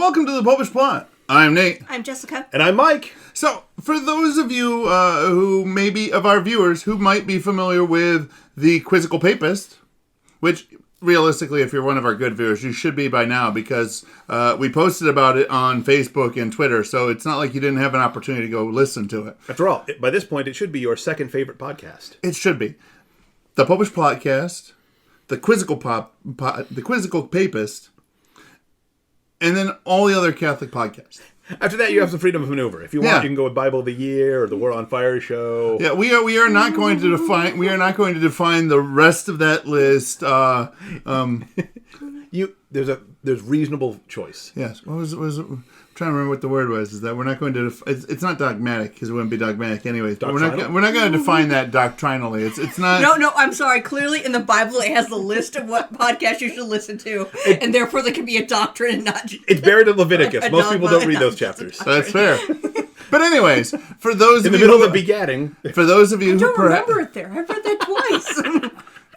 Welcome to the Popish Plot. I'm Nate. I'm Jessica. And I'm Mike. So, for those of you who maybe, of our viewers, who might be familiar with the Quizzical Papist, which, realistically, if you're one of our good viewers, you should be by now, because we posted about it on Facebook and Twitter, so it's not like you didn't have an opportunity to go listen to it. After all, by this point, it should be your second favorite podcast. It should be. The Popish Plotcast, the Quizzical Papist, and then all the other Catholic podcasts. After that, you have some freedom of maneuver. If you want, you can go with Bible of the Year or the War on Fire show. Yeah, we are not going to define the rest of that list. There's reasonable choice. Yes. What was it? I'm trying to remember what the word was. Is that we're not going to? It's not dogmatic, because it wouldn't be dogmatic anyways. But we're not going to define that doctrinally. It's not. No. I'm sorry. Clearly, in the Bible, it has the list of what podcasts you should listen to, and therefore there can be a doctrine and not. It's buried in Leviticus. Most people don't read those chapters. That's fair. But anyways, for those in of the you middle of the begatting, for those of you I don't who remember it there. I've read that twice,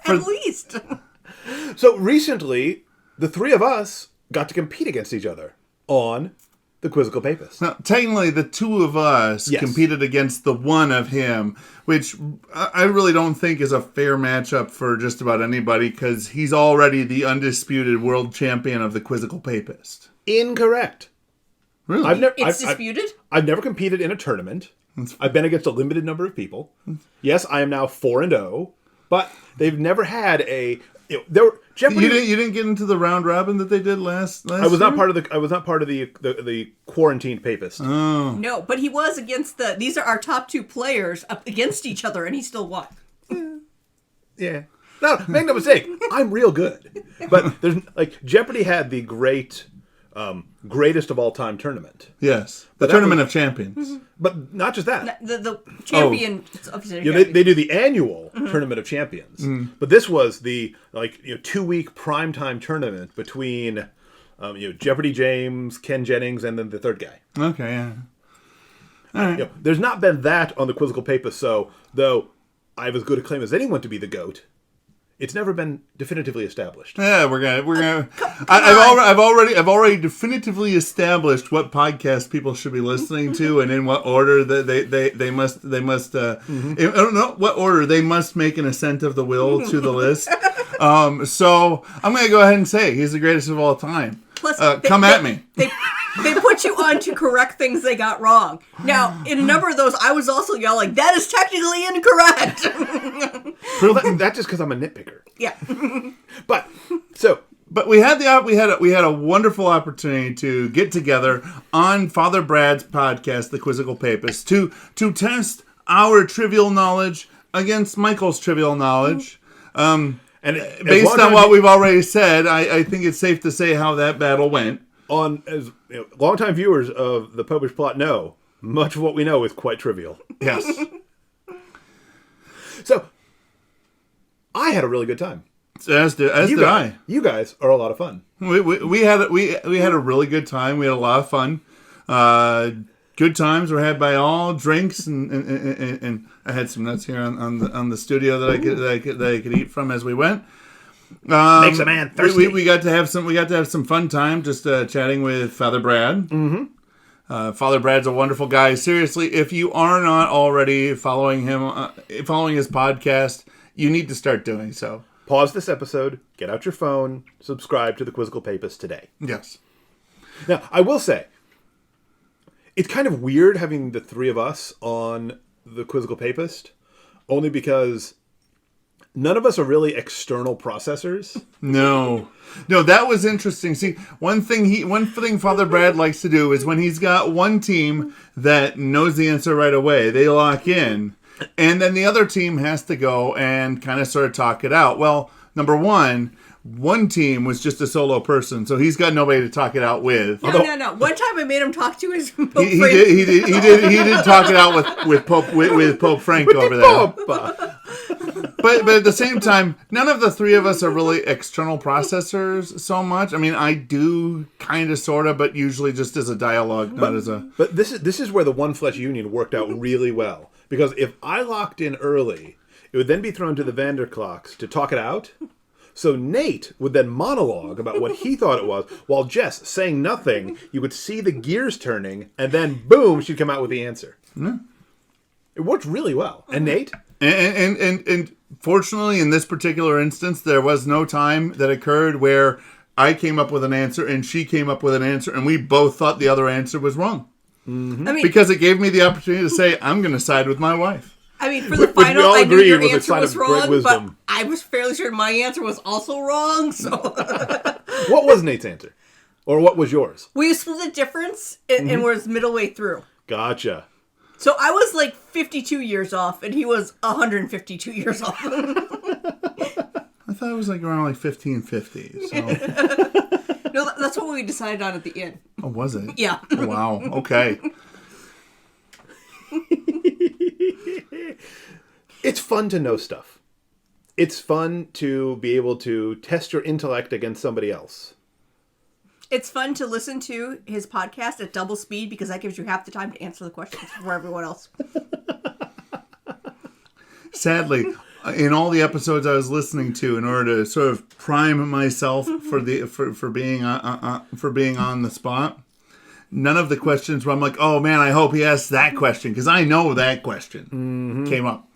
at least. So recently, the three of us got to compete against each other on the Quizzical Papist. Now, technically, the two of us competed against the one of him, which I really don't think is a fair matchup for just about anybody, because he's already the undisputed world champion of the Quizzical Papist. Incorrect. Really? It's disputed? I've never competed in a tournament. I've been against a limited number of people. Yes, I am now 4-0, but they've never had a... Jeopardy. You didn't get into the round robin that they did last I was year? not part of the quarantined papist. Oh. No, but he was against these are our top two players up against each other, and he still won. Yeah. No, make no mistake. I'm real good. But there's Jeopardy had the greatest of all time tournament. Yes, the Tournament of Champions. But not just that. The champion. They do the annual Tournament of Champions. But this was the 2-week primetime tournament between Jeopardy James, Ken Jennings, and then the third guy. Okay, yeah. All right. There's not been that on the Quizzical Papist, so though I have as good a claim as anyone to be the GOAT, it's never been definitively established. Yeah, we're gonna. I've already definitively established what podcast people should be listening to, and in what order that they must. I don't know what order they must make an ascent of the will to the list. So I'm gonna go ahead and say he's the greatest of all time. Plus, come at me. They put you on to correct things they got wrong. Now, in a number of those, I was also yelling, "That is technically incorrect." Well, that's just because I'm a nitpicker. Yeah. But we had a wonderful opportunity to get together on Father Brad's podcast, The Quizzical Papist, to test our trivial knowledge against Michael's trivial knowledge. And based on what we've already said, I think it's safe to say how that battle went. As longtime viewers of the Popish Plot know, much of what we know is quite trivial. Yes. So, I had a really good time. As did I. You guys are a lot of fun. We had a really good time. We had a lot of fun. Good times were had by all. Drinks and I had some nuts here on the studio that I could eat from as we went. Makes a man thirsty. We got to have some fun time just chatting with Father Brad. Mm-hmm. Father Brad's a wonderful guy. Seriously, if you are not already following him, following his podcast, you need to start doing so. Pause this episode, get out your phone, subscribe to the Quizzical Papist today. Yes. Now, I will say, it's kind of weird having the three of us on the Quizzical Papist, only because none of us are really external processors. No, that was interesting. See, one thing Father Brad likes to do is when he's got one team that knows the answer right away, they lock in. And then the other team has to go and kind of sort of talk it out. Well, number one team was just a solo person, so he's got nobody to talk it out with. No. One time I made him talk to his Pope Frank. He did talk it out with Pope Frank over there. But at the same time, none of the three of us are really external processors so much. I mean, I do kind of, sort of, but usually just as a dialogue, not as a... But this is where the Oneflesh Union worked out really well. Because if I locked in early, it would then be thrown to the Vanderklocks to talk it out. So Nate would then monologue about what he thought it was, while Jess, saying nothing, you would see the gears turning, and then boom, she'd come out with the answer. Yeah. It worked really well. And Nate? And fortunately, in this particular instance, there was no time that occurred where I came up with an answer and she came up with an answer, and we both thought the other answer was wrong. Mm-hmm. I mean, because it gave me the opportunity to say, I'm going to side with my wife. I mean, for the Which we final, all I knew agreed your was a answer sign was of great wrong, but wisdom. I was fairly sure my answer was also wrong, so... What was Nate's answer? Or what was yours? We split the difference and was middle way through. Gotcha. So I was like 52 years off, and he was 152 years off. I thought it was like around like 1550. So. No, that's what we decided on at the end. Oh, was it? Yeah. Oh, wow. Okay. It's fun to know stuff. It's fun to be able to test your intellect against somebody else. It's fun to listen to his podcast at double speed because that gives you half the time to answer the questions for everyone else. Sadly, in all the episodes I was listening to, in order to sort of prime myself for being on the spot, none of the questions where I'm like, oh man, I hope he asks that question because I know that question came up.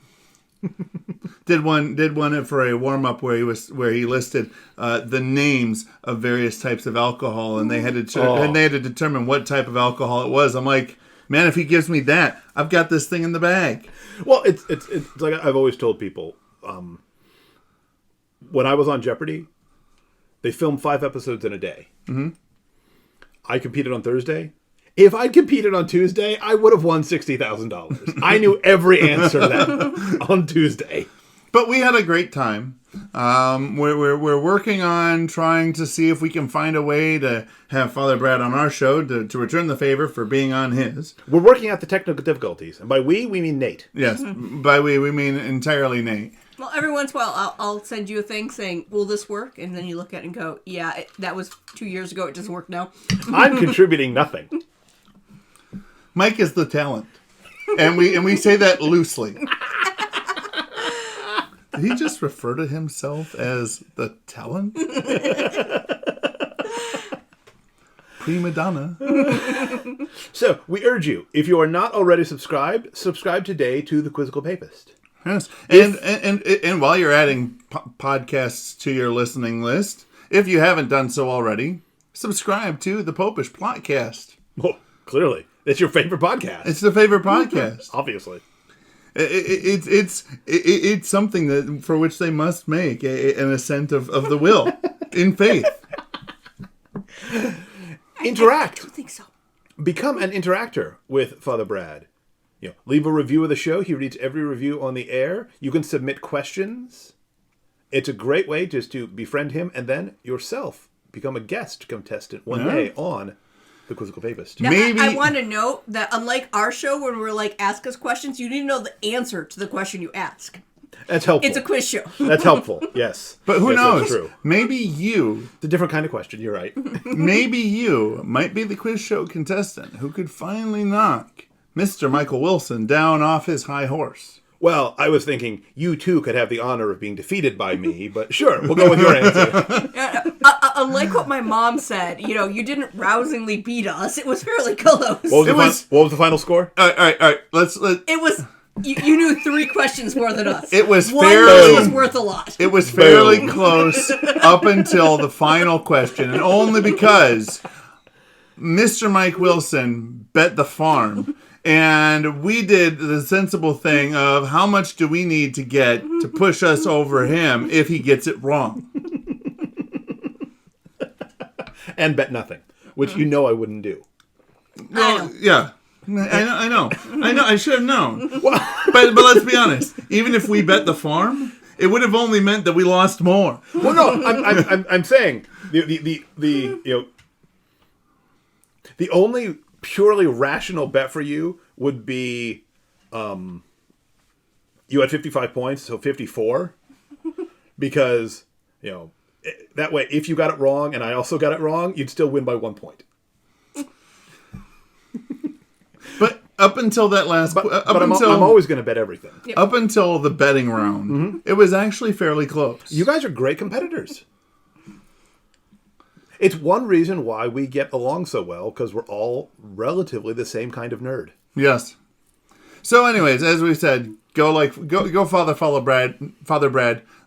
Did one for a warm up where he listed the names of various types of alcohol, and they had to determine what type of alcohol it was. I'm like, man, if he gives me that, I've got this thing in the bag. Well, it's like I've always told people. When I was on Jeopardy, they filmed 5 episodes in a day. Mm-hmm. I competed on Thursday. If I'd competed on Tuesday, I would have won $60,000. I knew every answer to that on Tuesday. But we had a great time. We're working on trying to see if we can find a way to have Father Brad on our show to return the favor for being on his. We're working out the technical difficulties. And by we mean Nate. Yes. By we mean entirely Nate. Well, every once in a while, I'll send you a thing saying, will this work? And then you look at it and go, yeah, that was 2 years ago. It doesn't work now. I'm contributing nothing. Mike is the talent. And we say that loosely. Did he just refer to himself as the talent? Prima donna. So, we urge you, if you are not already subscribed, subscribe today to the Quizzical Papist. Yes. And while you're adding podcasts to your listening list, if you haven't done so already, subscribe to the Popish Plotcast. Well, clearly. It's your favorite podcast. It's the favorite podcast. Obviously. It's something that for which they must make an assent of the will in faith. Interact. I don't think so. Become an interactor with Father Brad. Leave a review of the show. He reads every review on the air. You can submit questions. It's a great way just to befriend him and then yourself become a guest contestant one day on the Quizzical Papist. Now, Maybe I want to note that unlike our show when we're like, ask us questions, you need to know the answer to the question you ask. That's helpful. It's a quiz show. That's helpful, yes. But who knows? That's true. Maybe you, It's a different kind of question, you're right. maybe you might be the quiz show contestant who could finally knock Mr. Michael Wilson down off his high horse. Well, I was thinking you too could have the honor of being defeated by me, but sure, we'll go with your answer. Unlike what my mom said, you didn't rousingly beat us. It was fairly close. What was the final score? All right. Let's. It was. You knew 3 questions more than us. It was One fairly. was worth a lot. It was fairly close up until the final question, and only because Mr. Mike Wilson bet the farm. And we did the sensible thing of how much do we need to get to push us over him if he gets it wrong. And bet nothing, which you know I wouldn't do. Well, yeah. I know. I should have known. But let's be honest. Even if we bet the farm, it would have only meant that we lost more. Well, no, I'm saying the only purely rational bet for you would be you had 55 points, so 54, because that way if you got it wrong and I also got it wrong, you'd still win by 1 point. But up until that last, But I'm always going to bet everything. Up until the betting round, it was actually fairly close. You guys are great competitors. It's one reason why we get along so well, because we're all relatively the same kind of nerd. Yes. So, anyways, as we said, go follow Father Brad.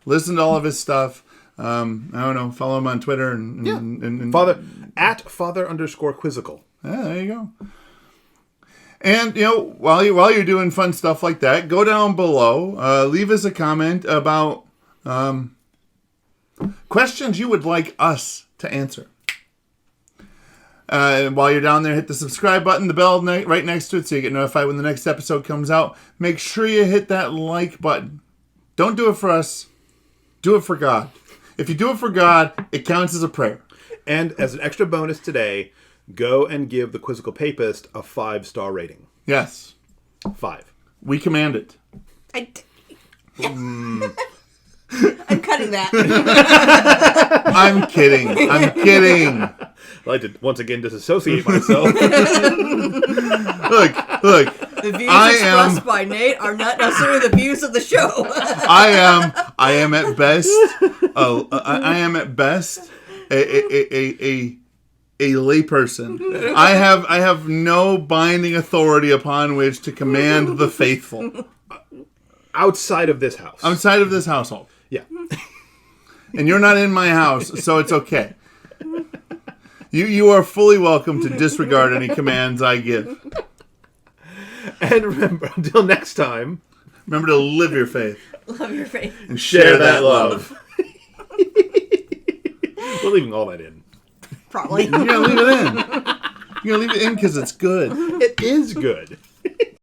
Listen to all of his stuff. I don't know. Follow him on Twitter and Father @Father_Quizzical. Yeah, there you go. And while you're doing fun stuff like that, go down below. Leave us a comment about questions you would like us to answer. While you're down there, hit the subscribe button, the bell right next to it, so you get notified when the next episode comes out. Make sure you hit that like button. Don't do it for us. Do it for God. If you do it for God, it counts as a prayer. And as an extra bonus today, go and give the Quizzical Papist a 5-star rating. Yes. 5. We command it. I'm cutting that. I'm kidding. I'd like to once again disassociate myself. Look. The views expressed by Nate are not necessarily the views of the show. I am at best. I am at best a layperson. I have no binding authority upon which to command the faithful. Outside of this house. Outside of this household. Yeah. And you're not in my house, so it's okay. You are fully welcome to disregard any commands I give. And remember, until next time, remember to live your faith. Love your faith. And share that love. We're leaving all that in. Probably. You're going to leave it in. You're going to leave it in because it's good. It is good.